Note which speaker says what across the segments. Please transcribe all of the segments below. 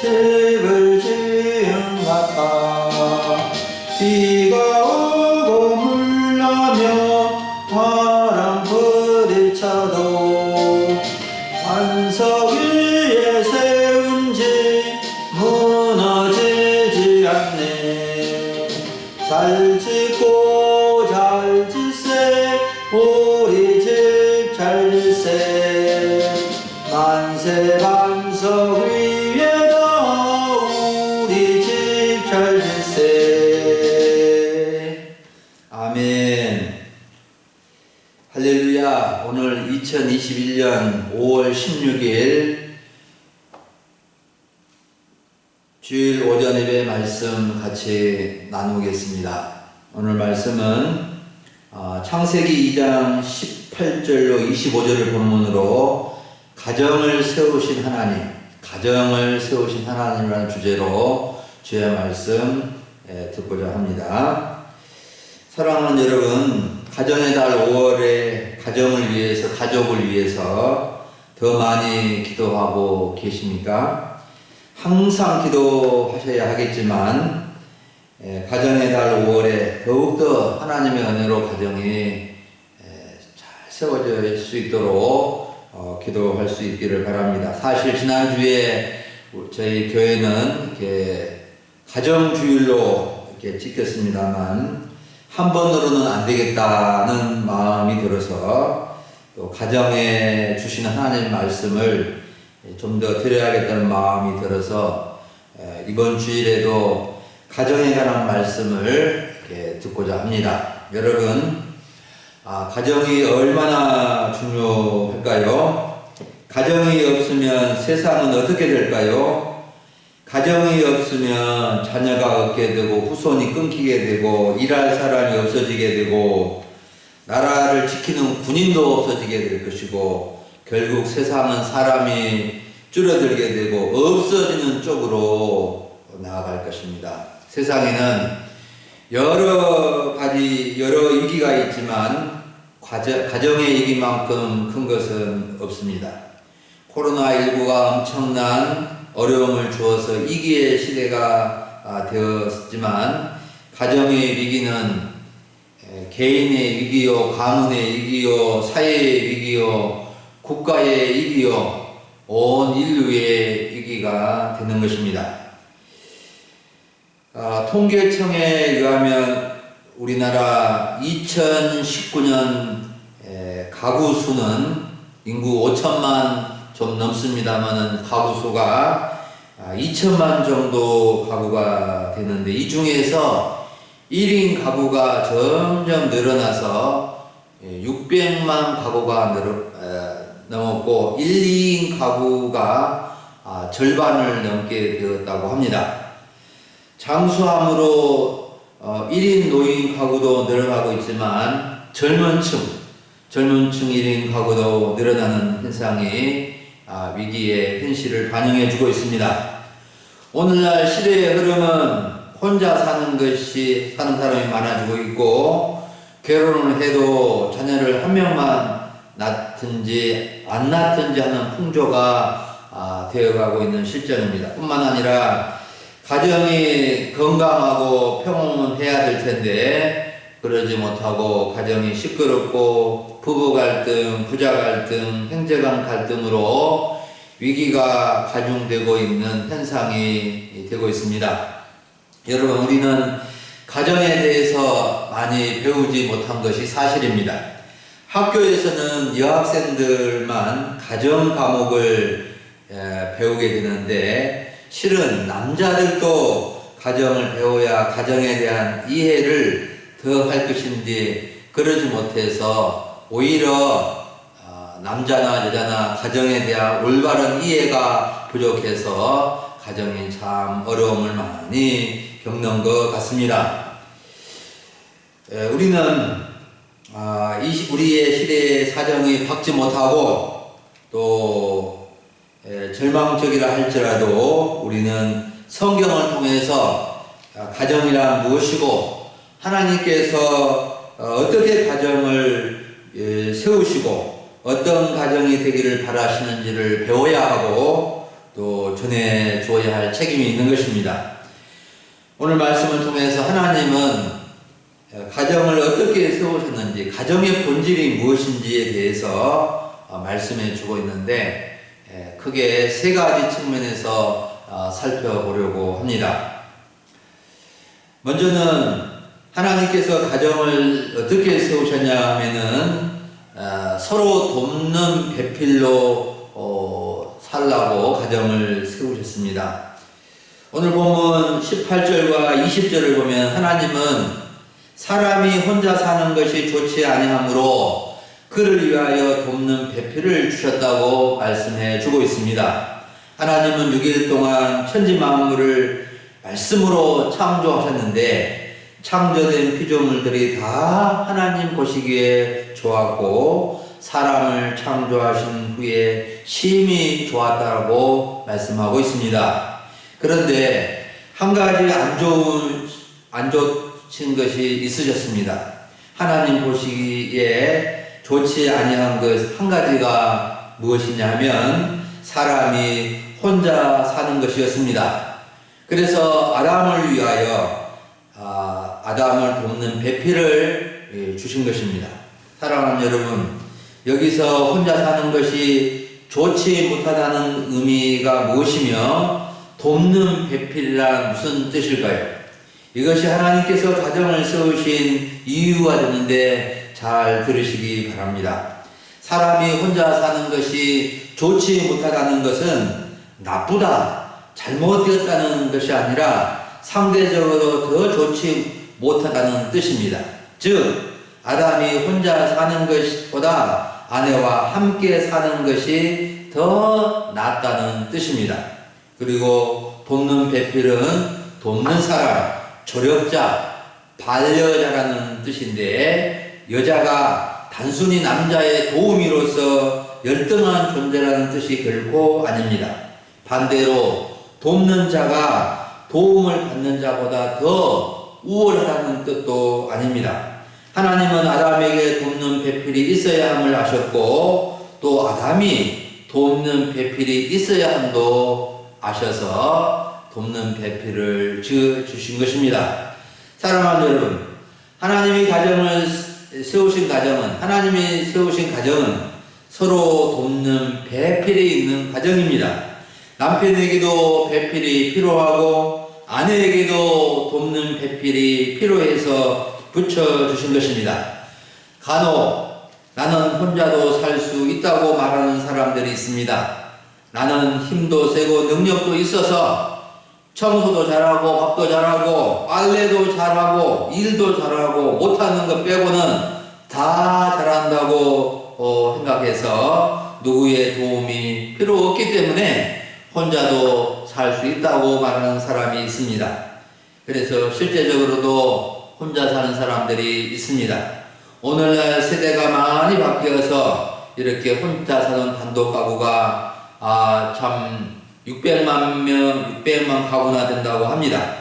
Speaker 1: 집을 지은 같아. 비가 오고 물나며 바람 부딪혀도 반석 위에 세운 집 무너지지 않네. 잘 짓고 잘 짓세 우리 집 잘 짓세. 만세 반석 위에다 우리 집 잘 짓세. 아멘. 할렐루야. 오늘 2021년 5월 16일 주일 오전 예배 말씀 같이 나누겠습니다. 오늘 말씀은 창세기 2장 18절로 25절을 본문으로 가정을 세우신 하나님이라는 주제로 주의 말씀 듣고자 합니다. 사랑하는 여러분, 가정의 달 5월에 가정을 위해서, 가족을 위해서 더 많이 기도하고 계십니까? 항상 기도하셔야 하겠지만 가정의 달 5월에 더욱더 하나님의 은혜로 가정이 잘 세워질 수 있도록 기도할 수 있기를 바랍니다. 사실 지난주에 저희 교회는 이렇게 가정주일로 이렇게 지켰습니다만 한 번으로는 안 되겠다는 마음이 들어서 또 가정에 주시는 하나님 말씀을 좀 더 드려야겠다는 마음이 들어서 이번 주일에도 가정에 관한 말씀을 이렇게 듣고자 합니다. 여러분, 가정이 얼마나 중요할까요? 가정이 없으면 세상은 어떻게 될까요? 가정이 없으면 자녀가 없게 되고 후손이 끊기게 되고 일할 사람이 없어지게 되고 나라를 지키는 군인도 없어지게 될 것이고 결국 세상은 사람이 줄어들게 되고 없어지는 쪽으로 나아갈 것입니다. 세상에는 여러 가지 여러 위기가 있지만 가정의 위기만큼 큰 것은 없습니다. 코로나19가 엄청난 어려움을 주어서 위기의 시대가 되었지만 가정의 위기는 개인의 위기요, 가문의 위기요, 사회의 위기요, 국가의 위기요, 온 인류의 위기가 되는 것입니다. 통계청에 의하면 우리나라 2019년 가구 수는 인구 5천만 좀 넘습니다만 가구 수가 2천만 정도 가구가 되는데 이 중에서 1인 가구가 점점 늘어나서 600만 가구가 넘었고 1, 2인 가구가 절반을 넘게 되었다고 합니다. 장수함으로 1인 노인 가구도 늘어나고 있지만 젊은 층 1인 가구도 늘어나는 현상이 위기의 현실을 반영해주고 있습니다. 오늘날 시대의 흐름은 혼자 사는 사람이 많아지고 있고 결혼을 해도 자녀를 한 명만 낳든지 안 낳든지 하는 풍조가 되어가고 있는 실정입니다. 뿐만 아니라 가정이 건강하고 평온해야 될 텐데 그러지 못하고 가정이 시끄럽고 부부 갈등, 부자 갈등, 형제간 갈등으로 위기가 가중되고 있는 현상이 되고 있습니다. 여러분, 우리는 가정에 대해서 많이 배우지 못한 것이 사실입니다. 학교에서는 여학생들만 가정 과목을 배우게 되는데 실은 남자들도 가정을 배워야 가정에 대한 이해를 더 할 것인데 그러지 못해서 오히려 남자나 여자나 가정에 대한 올바른 이해가 부족해서 가정이 참 어려움을 많이 겪는 것 같습니다. 우리는 우리의 시대의 사정이 박지 못하고 또 절망적이라 할지라도 우리는 성경을 통해서 가정이란 무엇이고 하나님께서 어떻게 가정을 세우시고 어떤 가정이 되기를 바라시는지를 배워야 하고 또 전해 주어야 할 책임이 있는 것입니다. 오늘 말씀을 통해서 하나님은 가정을 어떻게 세우셨는지, 가정의 본질이 무엇인지에 대해서 말씀해 주고 있는데 크게 세 가지 측면에서 살펴보려고 합니다. 먼저는 하나님께서 가정을 어떻게 세우셨냐 하면은 서로 돕는 배필로 살라고 가정을 세우셨습니다. 오늘 본문 18절과 20절을 보면 하나님은 사람이 혼자 사는 것이 좋지 아니하므로 그를 위하여 돕는 배필을 주셨다고 말씀해 주고 있습니다. 하나님은 6일 동안 천지 만물을 말씀으로 창조하셨는데 창조된 피조물들이 다 하나님 보시기에 좋았고 사람을 창조하신 후에 심히 좋았다고 말씀하고 있습니다. 그런데 한 가지 안 좋으신 것이 있으셨습니다. 하나님 보시기에 좋지 아니한 것 한 가지가 무엇이냐 하면 사람이 혼자 사는 것이었습니다. 그래서 아담을 위하여 아담을 돕는 배필을 주신 것입니다. 사랑하는 여러분, 여기서 혼자 사는 것이 좋지 못하다는 의미가 무엇이며 돕는 배필이란 무슨 뜻일까요? 이것이 하나님께서 가정을 세우신 이유가 되는데 잘 들으시기 바랍니다. 사람이 혼자 사는 것이 좋지 못하다는 것은 나쁘다, 잘못되었다는 것이 아니라 상대적으로 더 좋지 못하다는 뜻입니다. 즉 아담이 혼자 사는 것보다 아내와 함께 사는 것이 더 낫다는 뜻입니다. 그리고 돕는 배필은 돕는 사람, 조력자, 반려자라는 뜻인데 여자가 단순히 남자의 도우미로서 열등한 존재라는 뜻이 결코 아닙니다. 반대로 돕는 자가 도움을 받는 자보다 더 우월하다는 뜻도 아닙니다. 하나님은 아담에게 돕는 배필이 있어야 함을 아셨고 또 아담이 돕는 배필이 있어야 함도 아셔서 돕는 배필을 주신 것입니다. 사랑하는 여러분, 하나님이 세우신 가정은 서로 돕는 배필이 있는 가정입니다. 남편에게도 배필이 필요하고 아내에게도 돕는 배필이 필요해서 붙여주신 것입니다. 간혹 나는 혼자도 살 수 있다고 말하는 사람들이 있습니다. 나는 힘도 세고 능력도 있어서 청소도 잘하고 밥도 잘하고 빨래도 잘하고 일도 잘하고 못하는 것 빼고는 다 잘한다고 생각해서 누구의 도움이 필요 없기 때문에 혼자도 살 수 있다고 말하는 사람이 있습니다. 그래서 실제적으로도 혼자 사는 사람들이 있습니다. 오늘날 세대가 많이 바뀌어서 이렇게 혼자 사는 단독 가구가 참 600만 가구나 된다고 합니다.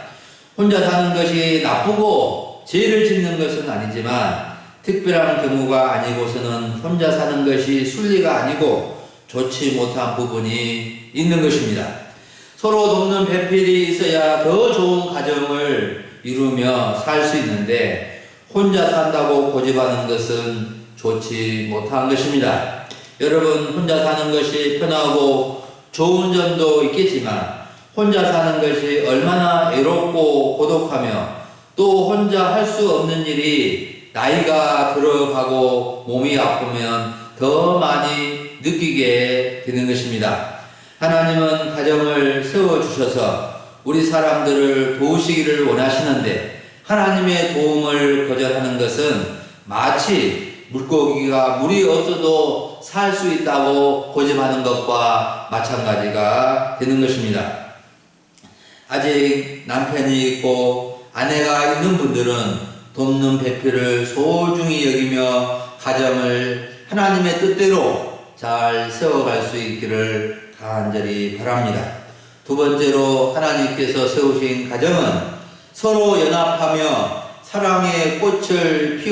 Speaker 1: 혼자 사는 것이 나쁘고 죄를 짓는 것은 아니지만 특별한 경우가 아니고서는 혼자 사는 것이 순리가 아니고 좋지 못한 부분이 있는 것입니다. 서로 돕는 배필이 있어야 더 좋은 가정을 이루며 살 수 있는데 혼자 산다고 고집하는 것은 좋지 못한 것입니다. 여러분, 혼자 사는 것이 편하고 좋은 점도 있겠지만 혼자 사는 것이 얼마나 외롭고 고독하며 또 혼자 할 수 없는 일이 나이가 들어가고 몸이 아프면 더 많이 느끼게 되는 것입니다. 하나님은 가정을 세워주셔서 우리 사람들을 도우시기를 원하시는데 하나님의 도움을 거절하는 것은 마치 물고기가 물이 없어도 살 수 있다고 고집하는 것과 마찬가지가 되는 것입니다. 아직 남편이 있고 아내가 있는 분들은 돕는 배필을 소중히 여기며 가정을 하나님의 뜻대로 잘 세워갈 수 있기를 간절히 바랍니다. 두 번째로 하나님께서 세우신 가정은 서로 연합하며 사랑의 꽃을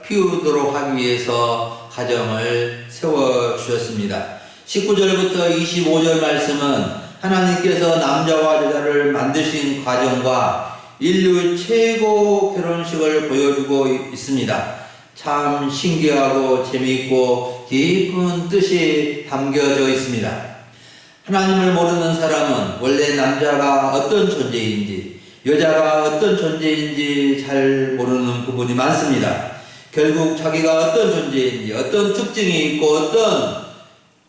Speaker 1: 피우도록 하기 위해서 가정을 세워주셨습니다. 19절부터 25절 말씀은 하나님께서 남자와 여자를 만드신 과정과 인류 최고 결혼식을 보여주고 있습니다. 참 신기하고 재미있고 깊은 뜻이 담겨져 있습니다. 하나님을 모르는 사람은 원래 남자가 어떤 존재인지 여자가 어떤 존재인지 잘 모르는 부분이 많습니다. 결국 자기가 어떤 존재인지 어떤 특징이 있고 어떤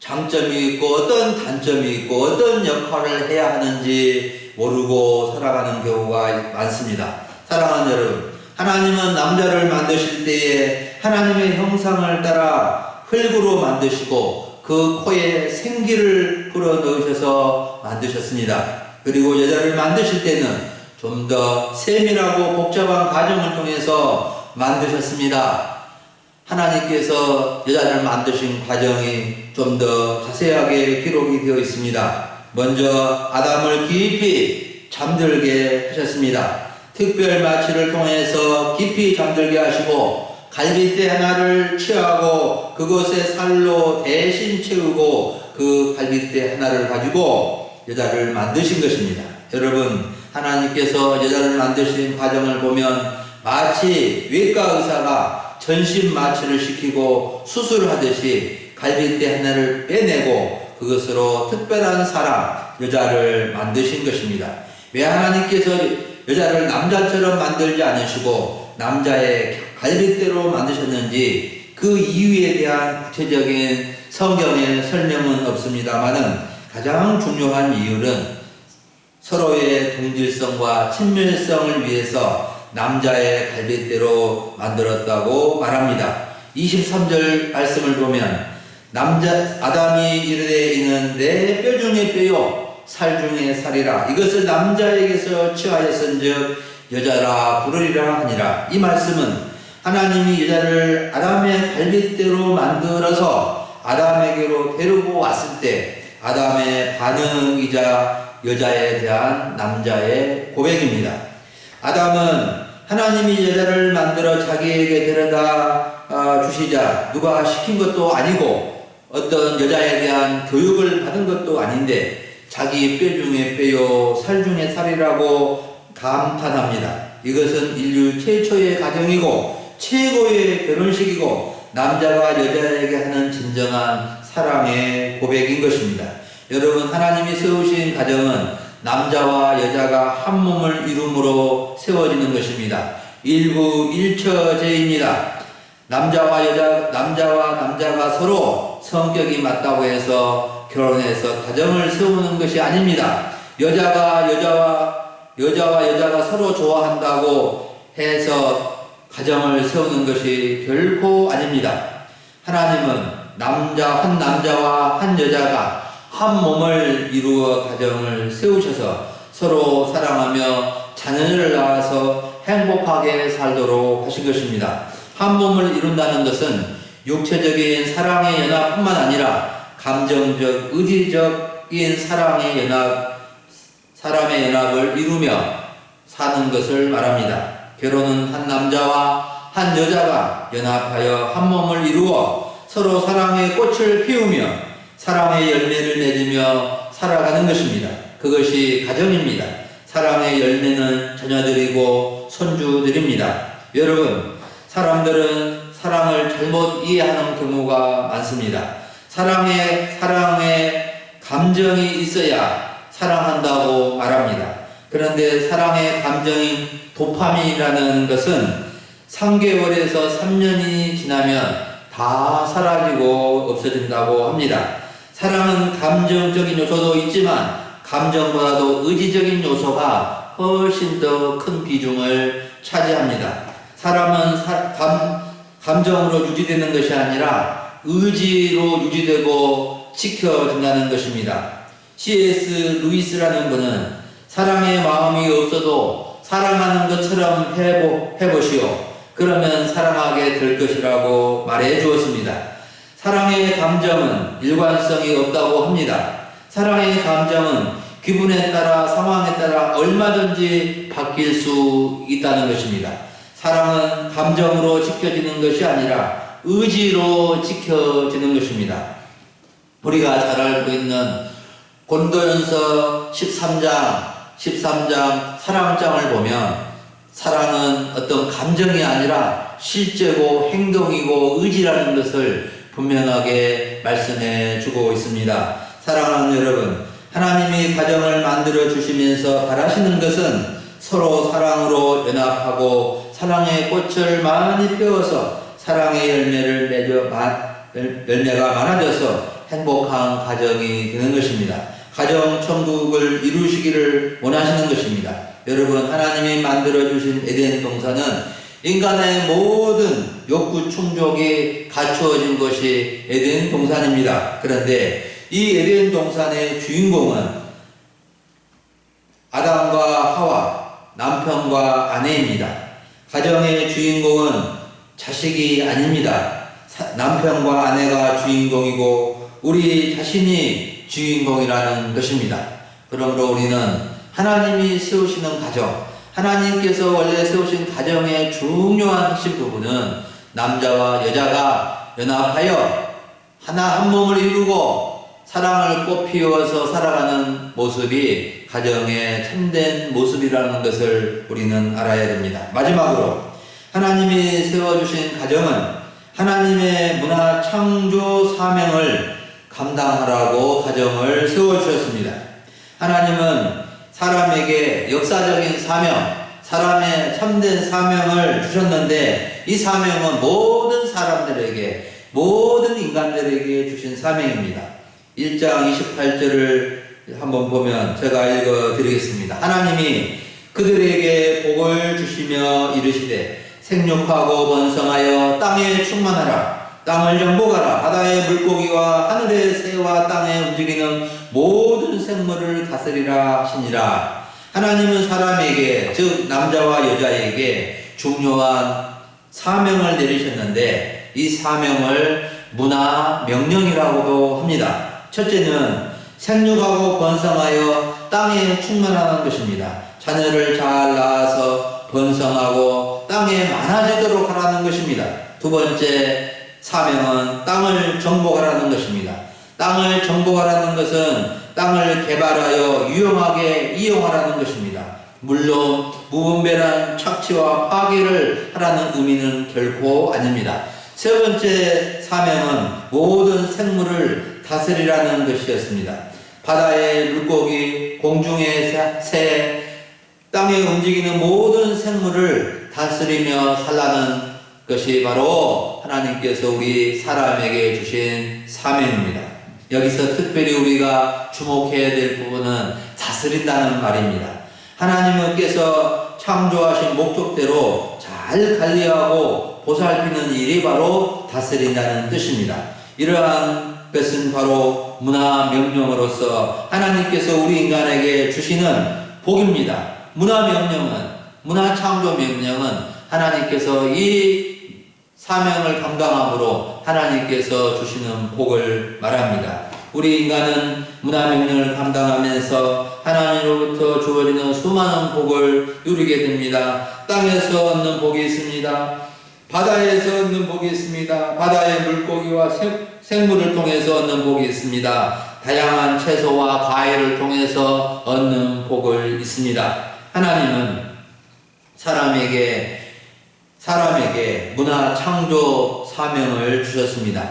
Speaker 1: 장점이 있고 어떤 단점이 있고 어떤 역할을 해야 하는지 모르고 살아가는 경우가 많습니다. 사랑하는 여러분, 하나님은 남자를 만드실 때에 하나님의 형상을 따라 흙으로 만드시고 그 코에 생기를 불어넣으셔서 만드셨습니다. 그리고 여자를 만드실 때는 좀 더 세밀하고 복잡한 과정을 통해서 만드셨습니다. 하나님께서 여자를 만드신 과정이 좀 더 자세하게 기록이 되어 있습니다. 먼저 아담을 깊이 잠들게 하셨습니다. 특별 마취를 통해서 깊이 잠들게 하시고 갈빗대 하나를 취하고 그것에 살로 대신 채우고 그 갈빗대 하나를 가지고 여자를 만드신 것입니다. 여러분, 하나님께서 여자를 만드신 과정을 보면 마치 외과 의사가 전신 마취를 시키고 수술하듯이 갈빗대 하나를 빼내고 그것으로 특별한 사람, 여자를 만드신 것입니다. 왜 하나님께서 여자를 남자처럼 만들지 않으시고 남자의 갈빗대로 만드셨는지 그 이유에 대한 구체적인 성경의 설명은 없습니다만은 가장 중요한 이유는 서로의 동질성과 친밀성을 위해서 남자의 갈빗대로 만들었다고 말합니다. 23절 말씀을 보면 아담이 이르되 이는 내 뼈 중에 뼈요 살 중에 살이라 이것을 남자에게서 취하였은즉 여자라 부르리라 하니라. 이 말씀은 하나님이 여자를 아담의 갈빗대로 만들어서 아담에게로 데리고 왔을 때 아담의 반응이자 여자에 대한 남자의 고백입니다. 아담은 하나님이 여자를 만들어 자기에게 데려다 주시자 누가 시킨 것도 아니고 어떤 여자에 대한 교육을 받은 것도 아닌데 자기 뼈 중에 뼈요 살 중에 살이라고 감탄합니다. 이것은 인류 최초의 가정이고 최고의 결혼식이고 남자가 여자에게 하는 진정한 사랑의 고백인 것입니다. 여러분, 하나님이 세우신 가정은 남자와 여자가 한 몸을 이룸으로 세워지는 것입니다. 일부 일처제입니다. 남자와 남자가 서로 성격이 맞다고 해서 결혼해서 가정을 세우는 것이 아닙니다. 여자와 여자가 서로 좋아한다고 해서 가정을 세우는 것이 결코 아닙니다. 하나님은 한 남자와 한 여자가 한 몸을 이루어 가정을 세우셔서 서로 사랑하며 자녀를 낳아서 행복하게 살도록 하신 것입니다. 한 몸을 이룬다는 것은 육체적인 사랑의 연합뿐만 아니라 감정적, 의지적인 사랑의 연합을 이루며 사는 것을 말합니다. 결혼은 한 남자와 한 여자가 연합하여 한 몸을 이루어 서로 사랑의 꽃을 피우며 사랑의 열매를 맺으며 살아가는 것입니다. 그것이 가정입니다. 사랑의 열매는 자녀들이고 손주들입니다. 여러분, 사람들은 사랑을 잘못 이해하는 경우가 많습니다. 사랑에 감정이 있어야 사랑한다고 말합니다. 그런데 사랑의 감정인 도파민이라는 것은 3개월에서 3년이 지나면 다 사라지고 없어진다고 합니다. 사랑은 감정적인 요소도 있지만 감정보다도 의지적인 요소가 훨씬 더 큰 비중을 차지합니다. 사람은 감정으로 유지되는 것이 아니라 의지로 유지되고 지켜진다는 것입니다. C.S. 루이스라는 분은 사랑의 마음이 없어도 사랑하는 것처럼 해보시오. 그러면 사랑하게 될 것이라고 말해 주었습니다. 사랑의 감정은 일관성이 없다고 합니다. 사랑의 감정은 기분에 따라 상황에 따라 얼마든지 바뀔 수 있다는 것입니다. 사랑은 감정으로 지켜지는 것이 아니라 의지로 지켜지는 것입니다. 우리가 잘 알고 있는 고린도전서 13장 사랑장을 보면 사랑은 어떤 감정이 아니라 실제고 행동이고 의지라는 것을 분명하게 말씀해 주고 있습니다. 사랑하는 여러분, 하나님이 가정을 만들어 주시면서 바라시는 것은 서로 사랑으로 연합하고 사랑의 꽃을 많이 피워서 사랑의 열매가 많아져서 행복한 가정이 되는 것입니다. 가정 천국을 이루시기를 원하시는 것입니다. 여러분, 하나님이 만들어 주신 에덴 동산은 인간의 모든 욕구 충족이 갖추어진 것이 에덴 동산입니다. 그런데 이 에덴 동산의 주인공은 아담과 하와, 남편과 아내입니다. 가정의 주인공은 자식이 아닙니다. 남편과 아내가 주인공이고 우리 자신이 주인공이라는 것입니다. 그러므로 우리는 하나님이 세우시는 가정, 하나님께서 원래 세우신 가정의 중요한 핵심 부분은 남자와 여자가 연합하여 하나 한 몸을 이루고 사랑을 꽃피워서 살아가는 모습이 가정의 참된 모습이라는 것을 우리는 알아야 됩니다. 마지막으로 하나님이 세워주신 가정은 하나님의 문화 창조 사명을 감당하라고 가정을 세워주셨습니다. 하나님은 사람에게 역사적인 사명, 사람의 참된 사명을 주셨는데 이 사명은 모든 사람들에게, 모든 인간들에게 주신 사명입니다. 1장 28절을 한번 보면 제가 읽어드리겠습니다. 하나님이 그들에게 복을 주시며 이르시되 생육하고 번성하여 땅에 충만하라. 땅을 정복하라. 바다의 물고기와 하늘의 새와 땅에 움직이는 모든 생물을 다스리라 하시니라. 하나님은 사람에게, 즉 남자와 여자에게 중요한 사명을 내리셨는데 이 사명을 문화 명령이라고도 합니다. 첫째는 생육하고 번성하여 땅에 충만하는 것입니다. 자녀를 잘 낳아서 번성하고 땅에 많아지도록 하라는 것입니다. 두 번째 사명은 땅을 정복하라는 것입니다. 땅을 정복하라는 것은 땅을 개발하여 유용하게 이용하라는 것입니다. 물론 무분별한 착취와 파괴를 하라는 의미는 결코 아닙니다. 세 번째 사명은 모든 생물을 다스리라는 것이었습니다. 바다의 물고기, 공중의 새, 땅에 움직이는 모든 생물을 다스리며 살라는 것이 바로 하나님께서 우리 사람에게 주신 사명입니다. 여기서 특별히 우리가 주목해야 될 부분은 다스린다는 말입니다. 하나님께서 창조하신 목적대로 잘 관리하고 보살피는 일이 바로 다스린다는 뜻입니다. 이러한 것은 바로 문화 명령으로서 하나님께서 우리 인간에게 주시는 복입니다. 문화 명령은, 문화 창조 명령은 하나님께서 이 사명을 감당함으로 하나님께서 주시는 복을 말합니다. 우리 인간은 문화 명령을 감당하면서 하나님으로부터 주어지는 수많은 복을 누리게 됩니다. 땅에서 얻는 복이 있습니다. 바다에서 얻는 복이 있습니다. 바다의 물고기와 생물을 통해서 얻는 복이 있습니다. 다양한 채소와 과일을 통해서 얻는 복을 있습니다. 하나님은 사람에게 문화 창조 사명을 주셨습니다.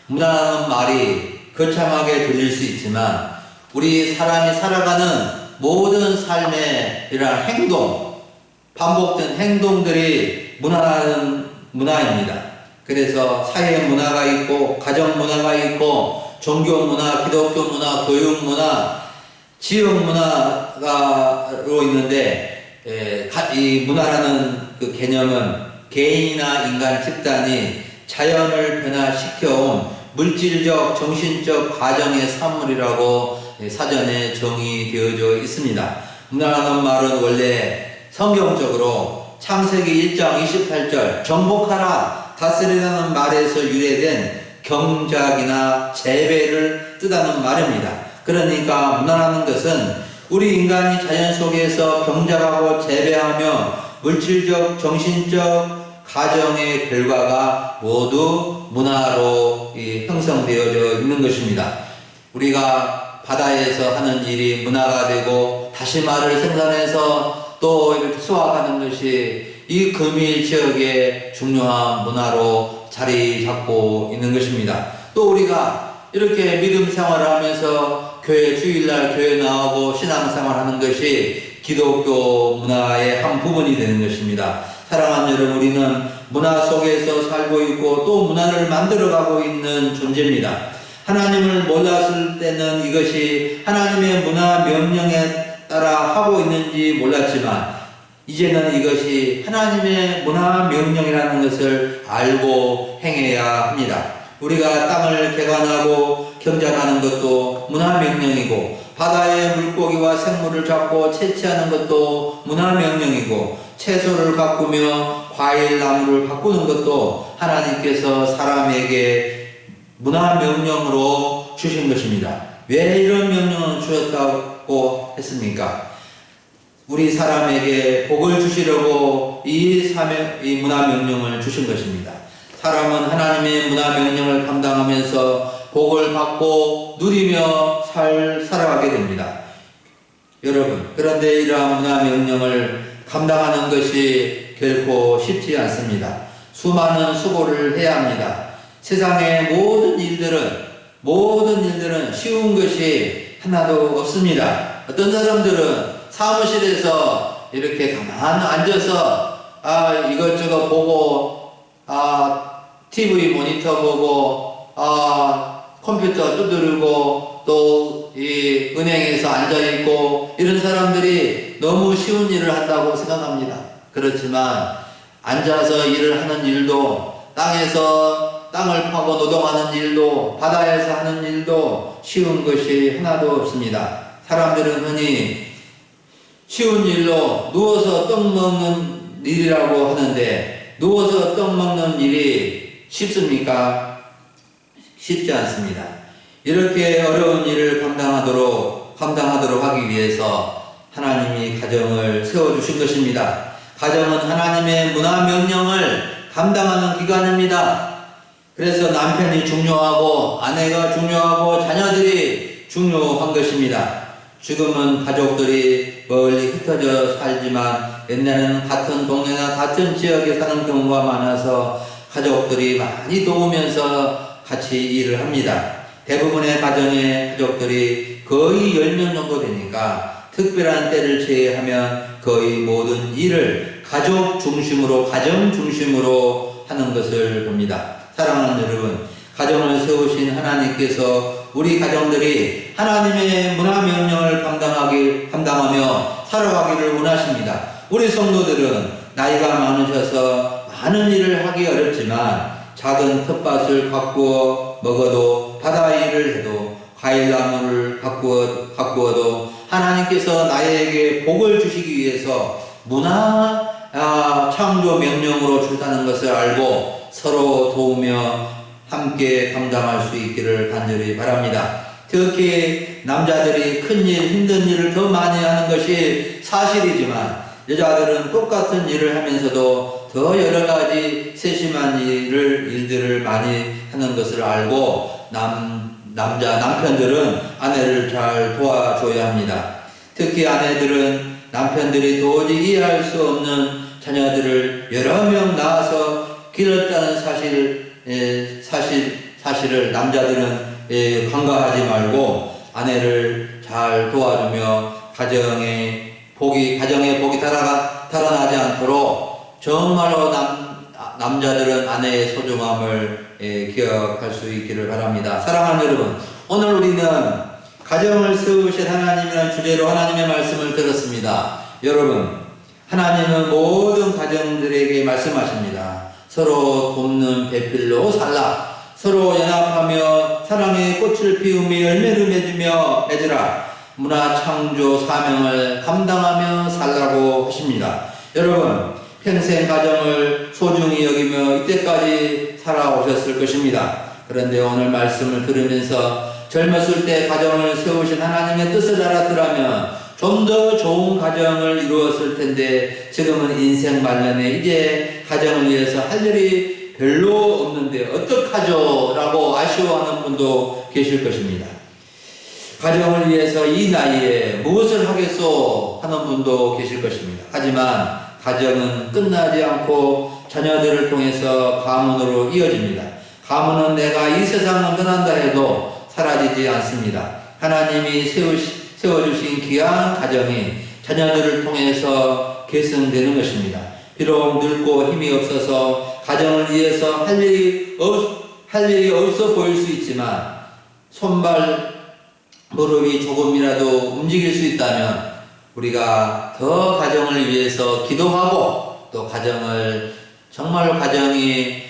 Speaker 1: 문화라는 말이 거창하게 들릴 수 있지만 우리 사람이 살아가는 모든 삶의 이러한 행동, 반복된 행동들이 문화입니다. 그래서 사회 문화가 있고 가정 문화가 있고 종교 문화, 기독교 문화, 교육 문화, 지역 문화가로 있는데 이 문화라는 그 개념은 개인이나 인간 집단이 자연을 변화시켜온 물질적, 정신적 과정의 산물이라고 사전에 정의되어져 있습니다. 문화라는 말은 원래 성경적으로 창세기 1장 28절 정복하라, 다스리라는 말에서 유래된 경작이나 재배를 뜻하는 말입니다. 그러니까 문화라는 것은 우리 인간이 자연 속에서 경작하고 재배하며 물질적, 정신적 가정의 결과가 모두 문화로 형성되어져 있는 것입니다. 우리가 바다에서 하는 일이 문화가 되고 다시마를 생산해서 또 이렇게 수확하는 것이 이 금일 지역의 중요한 문화로 자리 잡고 있는 것입니다. 또 우리가 이렇게 믿음 생활을 하면서 교회 주일날 교회 나오고 신앙생활하는 것이 기독교 문화의 한 부분이 되는 것입니다. 사랑하는 여러분, 우리는 문화 속에서 살고 있고 또 문화를 만들어가고 있는 존재입니다. 하나님을 몰랐을 때는 이것이 하나님의 문화 명령에 따라 하고 있는지 몰랐지만 이제는 이것이 하나님의 문화 명령이라는 것을 알고 행해야 합니다. 우리가 땅을 개간하고 경작하는 것도 문화 명령이고 바다의 물고기와 생물을 잡고 채취하는 것도 문화 명령이고 채소를 가꾸며 과일 나무를 가꾸는 것도 하나님께서 사람에게 문화 명령으로 주신 것입니다. 왜 이런 명령을 주셨다고 했습니까? 우리 사람에게 복을 주시려고 이 문화 명령을 주신 것입니다. 사람은 하나님의 문화 명령을 감당하면서 복을 받고 누리며 살아가게 됩니다. 여러분, 그런데 이러한 문화 명령을 감당하는 것이 결코 쉽지 않습니다. 수많은 수고를 해야 합니다. 세상의 모든 일들은 쉬운 것이 하나도 없습니다. 어떤 사람들은 사무실에서 이렇게 가만히 앉아서 이것저것 보고 TV 모니터 보고 컴퓨터 두드리고 또 이 은행에서 앉아있고 이런 사람들이 너무 쉬운 일을 한다고 생각합니다. 그렇지만 앉아서 일을 하는 일도 땅에서 땅을 파고 노동하는 일도 바다에서 하는 일도 쉬운 것이 하나도 없습니다. 사람들은 흔히 쉬운 일로 누워서 떡 먹는 일이라고 하는데 누워서 떡 먹는 일이 쉽습니까? 쉽지 않습니다. 이렇게 어려운 일을 감당하도록 하기 위해서 하나님이 가정을 세워주신 것입니다. 가정은 하나님의 문화 명령을 감당하는 기관입니다. 그래서 남편이 중요하고 아내가 중요하고 자녀들이 중요한 것입니다. 지금은 가족들이 멀리 흩어져 살지만 옛날에는 같은 동네나 같은 지역에 사는 경우가 많아서 가족들이 많이 도우면서 같이 일을 합니다. 대부분의 가정의 가족들이 거의 10명 정도 되니까 특별한 때를 제외하면 거의 모든 일을 가정 중심으로 하는 것을 봅니다. 사랑하는 여러분, 가정을 세우신 하나님께서 우리 가정들이 하나님의 문화 명령을 감당하며 살아가기를 원하십니다. 우리 성도들은 나이가 많으셔서 많은 일을 하기 어렵지만 작은 텃밭을 가꾸어 먹어도 바다 일을 해도 과일나무를 가꾸어도 하나님께서 나에게 복을 주시기 위해서 문화 창조 명령으로 준다는 것을 알고 서로 도우며 함께 감당할 수 있기를 간절히 바랍니다. 특히 남자들이 큰일, 힘든 일을 더 많이 하는 것이 사실이지만 여자들은 똑같은 일을 하면서도 더 여러 가지 세심한 일들을 많이 하는 것을 알고 남편들은 아내를 잘 도와줘야 합니다. 특히 아내들은 남편들이 도저히 이해할 수 없는 자녀들을 여러 명 낳아서 기르었다는 사실을 남자들은 간과하지 말고 아내를 잘 도와주며 가정의 복이 달아나지 않도록 정말로 남자들은 아내의 소중함을 기억할 수 있기를 바랍니다. 사랑하는 여러분, 오늘 우리는 가정을 세우신 하나님이라는 주제로 하나님의 말씀을 들었습니다. 여러분, 하나님은 모든 가정들에게 말씀하십니다. 서로 돕는 배필로 살라. 서로 연합하며 사랑의 꽃을 피우며 열매를 맺으라. 문화 창조 사명을 감당하며 살라고 하십니다. 여러분, 평생 가정을 소중히 여기며 이때까지 살아오셨을 것입니다. 그런데 오늘 말씀을 들으면서 젊었을 때 가정을 세우신 하나님의 뜻을 알았더라면 좀 더 좋은 가정을 이루었을 텐데 지금은 인생 말년에 이제 가정을 위해서 할 일이 별로 없는데 어떡하죠? 라고 아쉬워하는 분도 계실 것입니다. 가정을 위해서 이 나이에 무엇을 하겠소 하는 분도 계실 것입니다. 하지만 가정은 끝나지 않고 자녀들을 통해서 가문으로 이어집니다. 가문은 내가 이 세상을 떠난다 해도 사라지지 않습니다. 하나님이 세워주신 귀한 가정이 자녀들을 통해서 계승되는 것입니다. 비록 늙고 힘이 없어서 가정을 위해서 할 일이 없어 보일 수 있지만 손발 무릎이 조금이라도 움직일 수 있다면 우리가 더 가정을 위해서 기도하고 또 가정을 정말로 가정이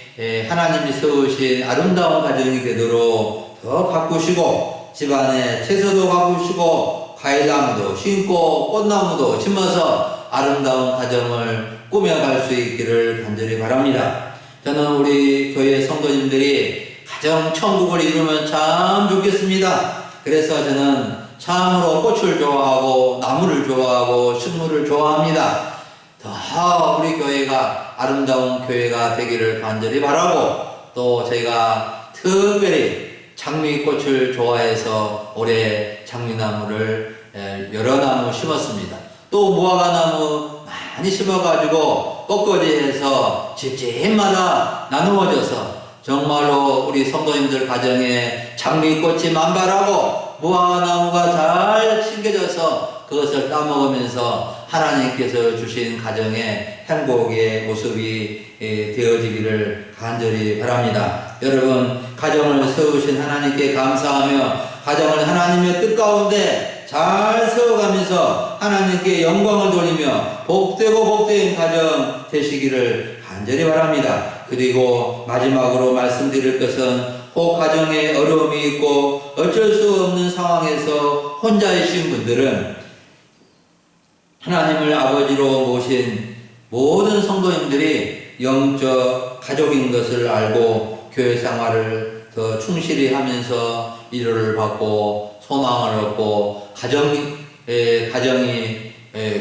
Speaker 1: 하나님이 세우신 아름다운 가정이 되도록 더 가꾸시고 집안에 채소도 가꾸시고 과일나무도 심고 꽃나무도 심어서 아름다운 가정을 꾸며갈 수 있기를 간절히 바랍니다. 저는 우리 교회 성도님들이 가정 천국을 이루면 참 좋겠습니다. 그래서 저는 참으로 꽃을 좋아하고 나무를 좋아하고 식물을 좋아합니다. 더 우리 교회가 아름다운 교회가 되기를 간절히 바라고 또 제가 특별히 장미꽃을 좋아해서 올해 장미나무를 여러 나무 심었습니다. 또 무화과나무 많이 심어가지고 꽃꽂이해서 집집마다 나누어져서 정말로 우리 성도님들 가정에 장미꽃이 만발하고 무화과나무가 잘 심겨져서 그것을 따먹으면서 하나님께서 주신 가정의 행복의 모습이 되어지기를 간절히 바랍니다. 여러분, 가정을 세우신 하나님께 감사하며 가정을 하나님의 뜻 가운데 잘 세워가면서 하나님께 영광을 돌리며 복되고 복된 가정 되시기를 간절히 바랍니다. 그리고 마지막으로 말씀드릴 것은 혹 가정에 어려움이 있고 어쩔 수 없는 상황에서 혼자이신 분들은 하나님을 아버지로 모신 모든 성도님들이 영적 가족인 것을 알고 교회 생활을 더 충실히 하면서 위로를 받고 소망을 얻고 가정이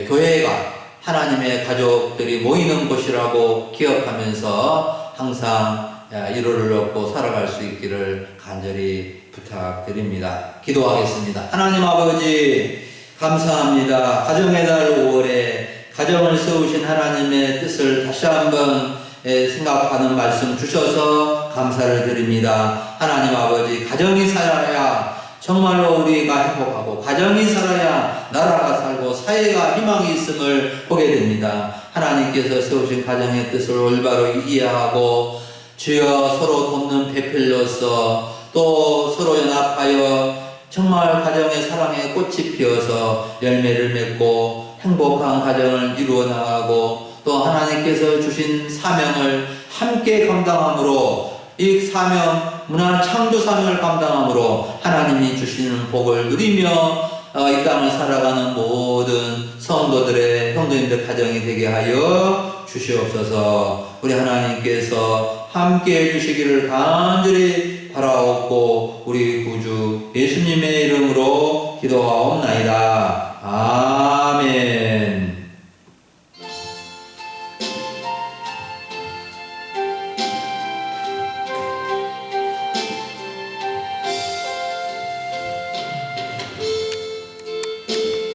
Speaker 1: 교회가 하나님의 가족들이 모이는 곳이라고 기억하면서 항상 위로를 얻고 살아갈 수 있기를 간절히 부탁드립니다. 기도하겠습니다. 하나님 아버지 감사합니다. 가정의 달 5월에 가정을 세우신 하나님의 뜻을 다시 한번 생각하는 말씀 주셔서 감사를 드립니다. 하나님 아버지, 가정이 살아야 정말로 우리가 행복하고 가정이 살아야 나라가 살고 사회가 희망이 있음을 보게 됩니다. 하나님께서 세우신 가정의 뜻을 올바로 이해하고 주여 서로 돕는 배필로서 또 서로 연합하여 정말 가정의 사랑의 꽃이 피어서 열매를 맺고 행복한 가정을 이루어 나가고 또 하나님께서 주신 사명을 함께 감당함으로 이 사명, 문화 창조 사명을 감당함으로 하나님이 주시는 복을 누리며 이 땅을 살아가는 모든 성도들의 형제님들 가정이 되게 하여 주시옵소서. 우리 하나님께서 함께 해주시기를 간절히 바라옵고 우리 구주 예수님의 이름으로 기도하옵나이다. 아멘.